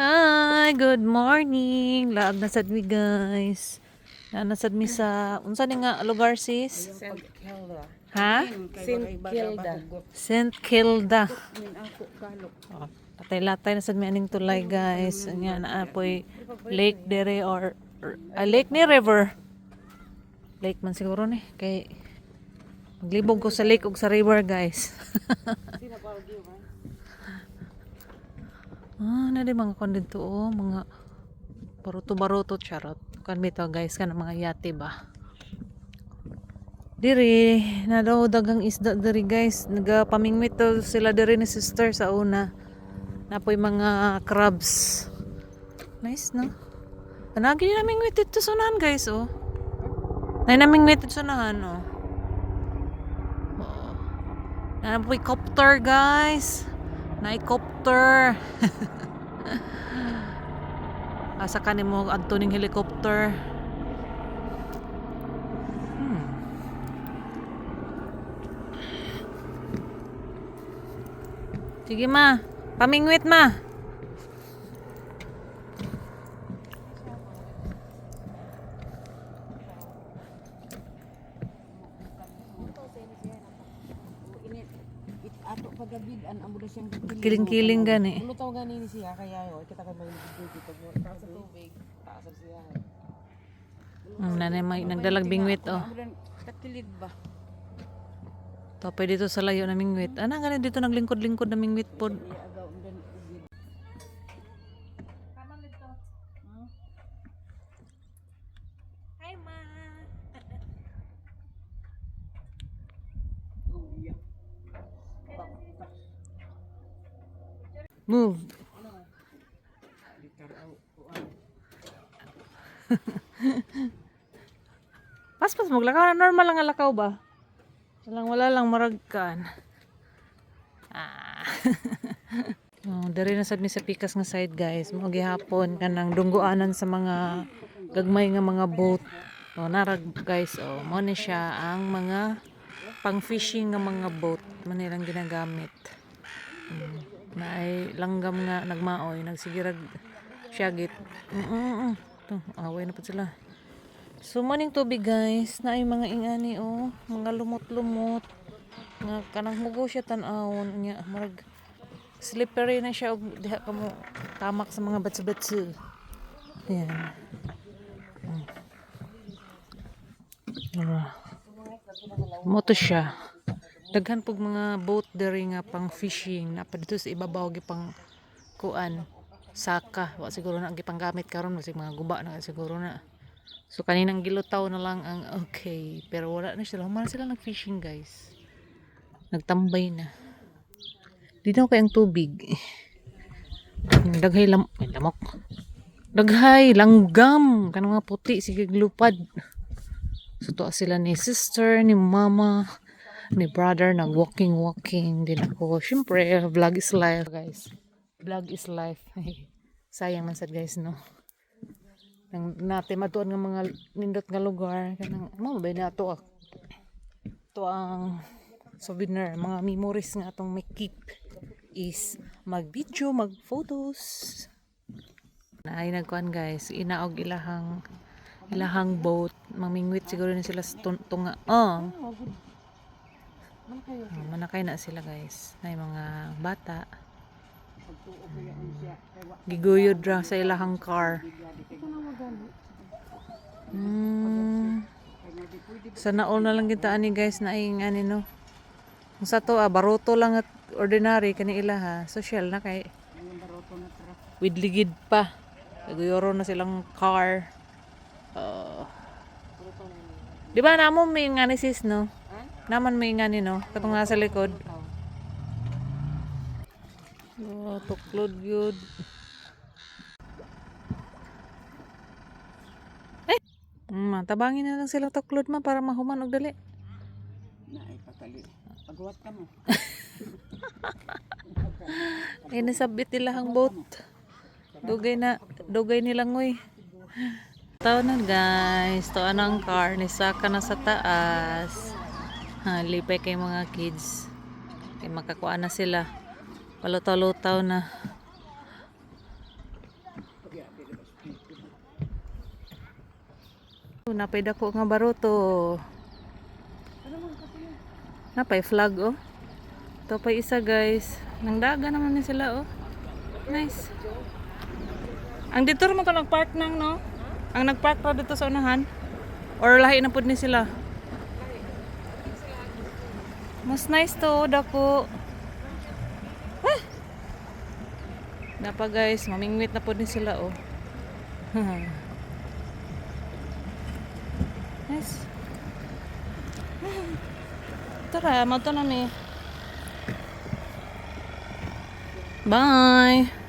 Hi, good morning. Laag na sad mi guys. Nasad mi sa unsa ni nga lugar sis? Saint Kilda. Ha? Saint Kilda. Saint Kilda. Oh, latay-latay na sad mi aning tulay guys. Anya na apoy lake dere or lake ni river. Lake man siguro ni kay maglibog ko sa lake ug sa river guys. Na di mga kon dito mga baruto-baruto charot. Kan bitaw guys kan mga yate ba. Diri na daw dagang isda diri guys. Nagapamingwit to sila diri ni sister sa una. Napoy mga crabs. Nice no? Anagi na mingwit dito sa unahan guys oh. Nay namingwit dito sa unahan oh. Napoy copter guys. Naikopter. Asa ka nimo adto ning helicopter. Sige ma, pamingwit ma. Ato pagabid an amo siyang Kiling-kiling gani. Lutaw gani ni siya kaya yo kita kay magbibig pag taas sa tubig, taas sa siya. Nanay may nagdalag bingwit oh. Katilid ba? Tapos dito sa layo na mingwit. Ana gani dito naglingkod-lingkod na mingwit pod. Hi ma. Move. Pas mo lakaw na normal lang ang lakaw ba? Wala lang maragkan. Dari na sad mi sa pikas nga side guys. Mo gihapon kanang dunggoanan sa mga gagmay nga mga boat. Narag guys mo ni siya ang mga pang fishing nga mga boat man nilang ginagamit. Na ay langgam nga nagmaoy nagsigirag syagit. Away na pa sila. So morning tubig guys, na ay mga ingani mga lumot-lumot. Nga kanang mugo siya tan-awon nya marag slippery na siya og diha kamo tamak sa mga batsi-batsi. Ayan. Moto siya. Daghan pug mga boat diri nga pang fishing na pa dito sa ibabaw gipang kuan saka wa siguro na gipanggamit karon masig mga guba na siguro na. So kaninang gilutaw na lang ang okay. Pero wala na sila. Humana sila nag-fishing guys. Nagtambay na. Dito kay ang tubig. Daghay lamok. Daghay langgam. Kanang nga puti. Sige glupad. So to sila ni sister, ni mama, ni brother. Nag-walking. Din ako. Siyempre, vlog is life guys. Vlog is life. Sayang man sad guys no. Nang natin matuon nga mga nindot nga lugar kanang mabay na to ang souvenir mga memories nga atong may keep is mag video mag photos na ay nagkuan guys inaog ilahang boat mamingwit siguro na sila sa tunga manakay na sila guys na mga bata giguyod ra sa ilahang car. Sana all na lang kita ani guys na ingani no. Kung sa to baroto lang at ordinary kani ila ha. Social na kay with ligid pa. Guyoro na silang car. Di ba namo may ingani sis no? Naman may ingani no? Katong nga sa likod. Tuklod yun. Tabangin na lang silang tuklod ma para mahuman og dali. Naay patali. Pagwat ka mo. Ay nasabit ilahang boat. Dugay nilang ngoy. Tao na guys. To anang car ni saka na sa taas. Lipay kay mga kids. Kay makakuha na sila. Palutaw-lutaw na. Napay dako nga baruto. Napay flag oh. Ito pa isa guys. Nang daga naman ni sila oh. Nice. Ang dito mo ka nagpark nang no? Ang nagpark ra dito sa unahan? Or lahi na pud ni sila? Mas nice to, dako. Ah! Napa guys, mamingwit na pud ni sila oh. Nice. Tara, mato na mi. Bye!